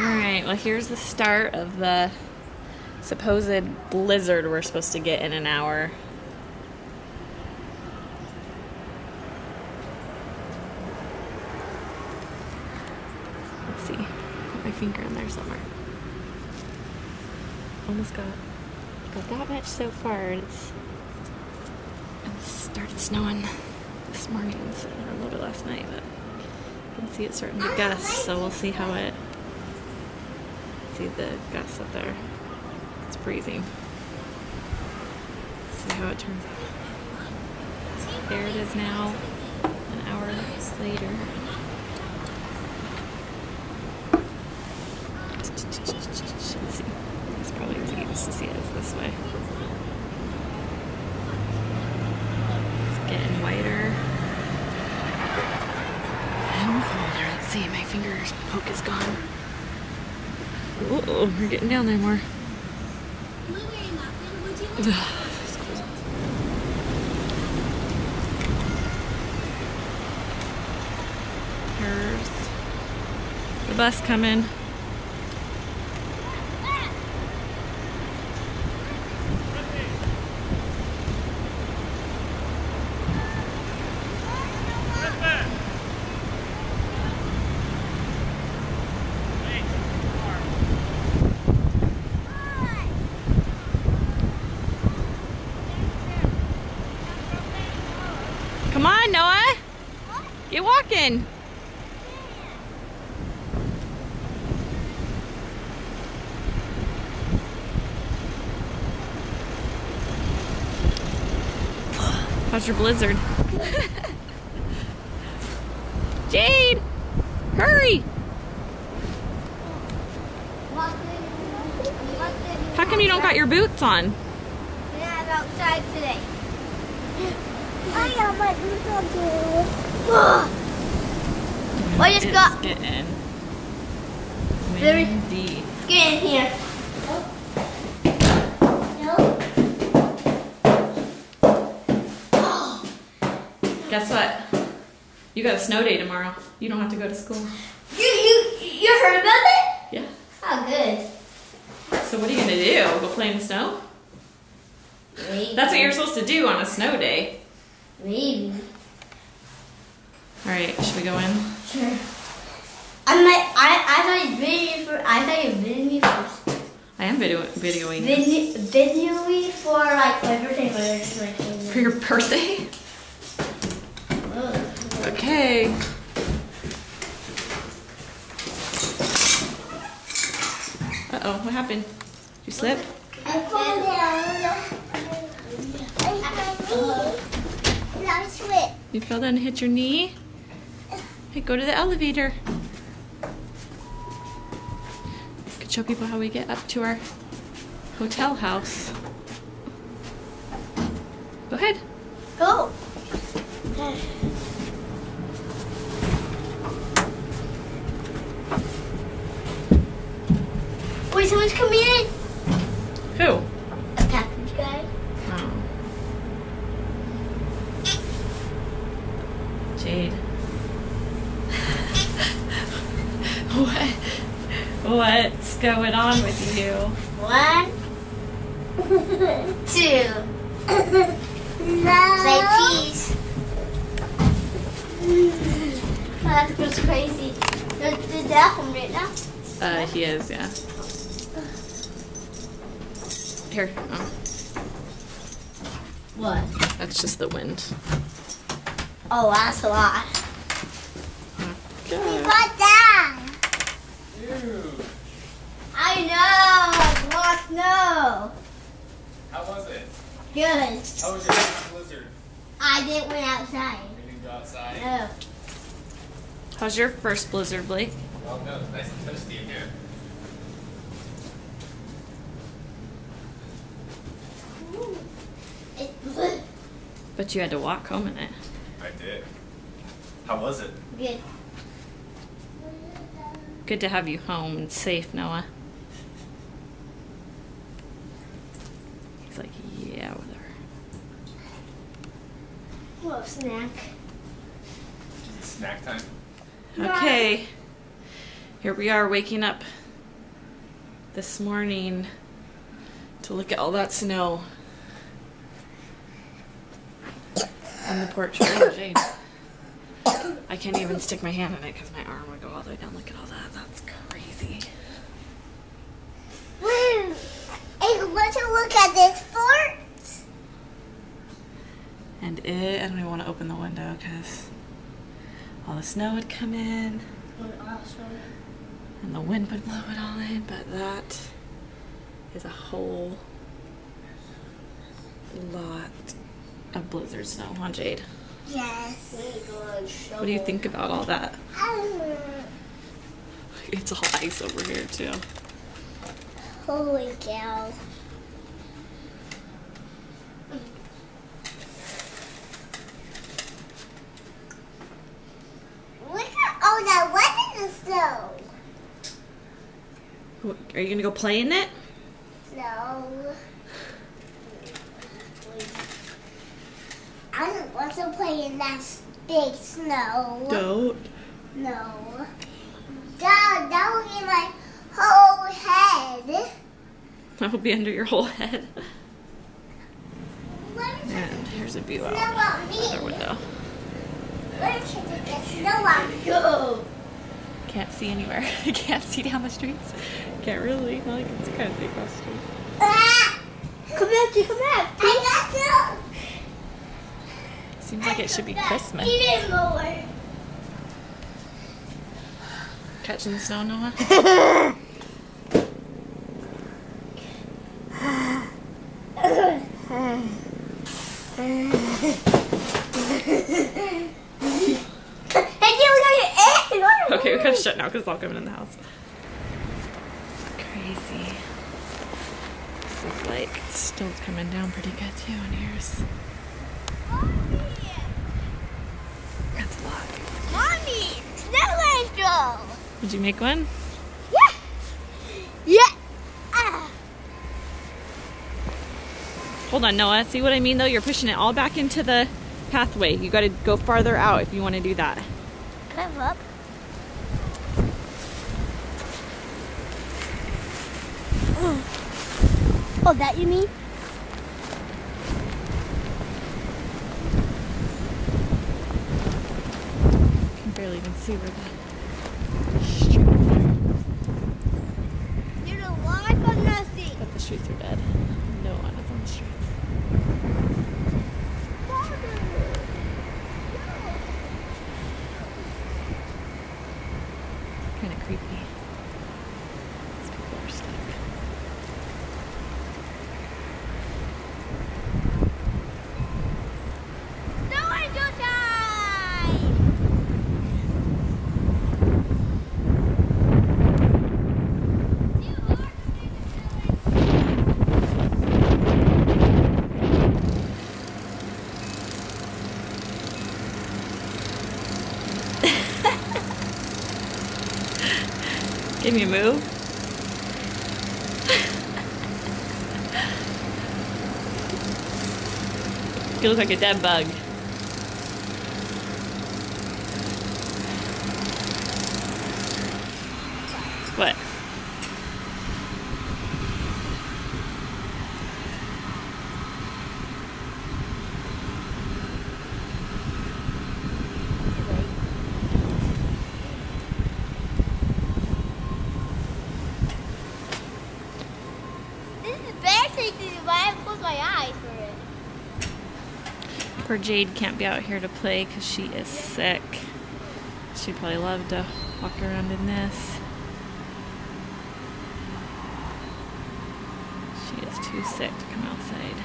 Alright, well here's the start of the supposed blizzard we're supposed to get in an hour. Let's see. Put my finger in there somewhere. Almost got that much so far, and it started snowing this morning, so a little bit last night, but you can see it starting to gust, so we'll see how it, see the gusts up there. It's freezing. See how it turns out. There it is now, an hour later. Let's see. It's probably easiest to see it this way. It's getting whiter and colder. Let's see, my finger's poke is gone. Uh-oh, we're getting down there more. Here's the bus coming. Come on, Noah. Get walking. How's your blizzard? Jade! Hurry! How come you don't got your boots on? I'm outside today. I got my boots on too. I just got getting very windy. get in here. Guess what? You got a snow day tomorrow. You don't have to go to school. You heard about it? Yeah. Oh, good. So what are you gonna do? Go play in the snow? Maybe. That's what you're supposed to do on a snow day. Maybe. All right, should we go in? Sure. I thought you videoed me first. I am videoing. Video me for like my birthday, For your birthday? Okay. Uh-oh, what happened? Did you slip? I fell down. I slipped. You fell down and hit your knee? Hey, go to the elevator. Could show people how we get up to our hotel house. Go ahead. Go. Wait, someone's coming in. Who? A package guy. Oh. Jade. What's going on with you? 1, 2. Say cheese. Oh, that goes crazy. Is that home right now? He is, yeah. Here. Oh, What? that's just the wind. Oh, that's a lot. Okay. got that. Dude, I know. Lost no. how was it? Good. How was your first blizzard? I didn't went outside. You didn't go outside? No. How's your first blizzard, Blake? Well, no, it's nice and toasty in here. It's But you had to walk home in it. I did. How was it? good. Good to have you home and safe, Noah. He's like, yeah, with her. Well, snack. Snack time. Okay. Here we are waking up this morning to look at all that snow on the porch. Oh, Jade. I can't even stick my hand in it because my arm would go all the way down. Look at all that. That's crazy. Woo! I want to look at this fort. And I don't even want to open the window because all the snow would come in and the wind would blow it all in, but that is a whole lot of blizzard snow, huh, Jade? Yes. What do you think about all that? It's all ice over here too. Holy cow. Look at all that wet in the snow. Are you gonna go play in it? No. I don't want to play in that big snow. Don't. No. That will be my whole head. That will be under your whole head. Let me And here's a view snow out on the other me. window. Let me get snow on you. Can't see anywhere. Can't see down the streets. Can't really. Well, you can kind of see across the street. Ah! Come back, come back. I got you. Seems like it should be Christmas. Eat more. Catching the snow, Noah? Okay, we gotta shut now because it's all coming in the house. Crazy. This is like still coming down pretty good too, and here's that's a lot. Mommy, snow angel. Did you make one? Yeah. Yeah. Ah. Hold on, Noah. See what I mean though? You're pushing it all back into the pathway. You gotta go farther out if you want to do that. Come up. Oh, that you mean? I can barely even see where the streets are. There's a lot of nothing. But the streets are dead. No one is on the streets. Kind of creepy. These people are stuck. Snow angel time! Can you move? You look like a dead bug. What? This is basically why I close my eyes for it. Poor Jade can't be out here to play because she is sick. She'd probably love to walk around in this. She is too sick to come outside.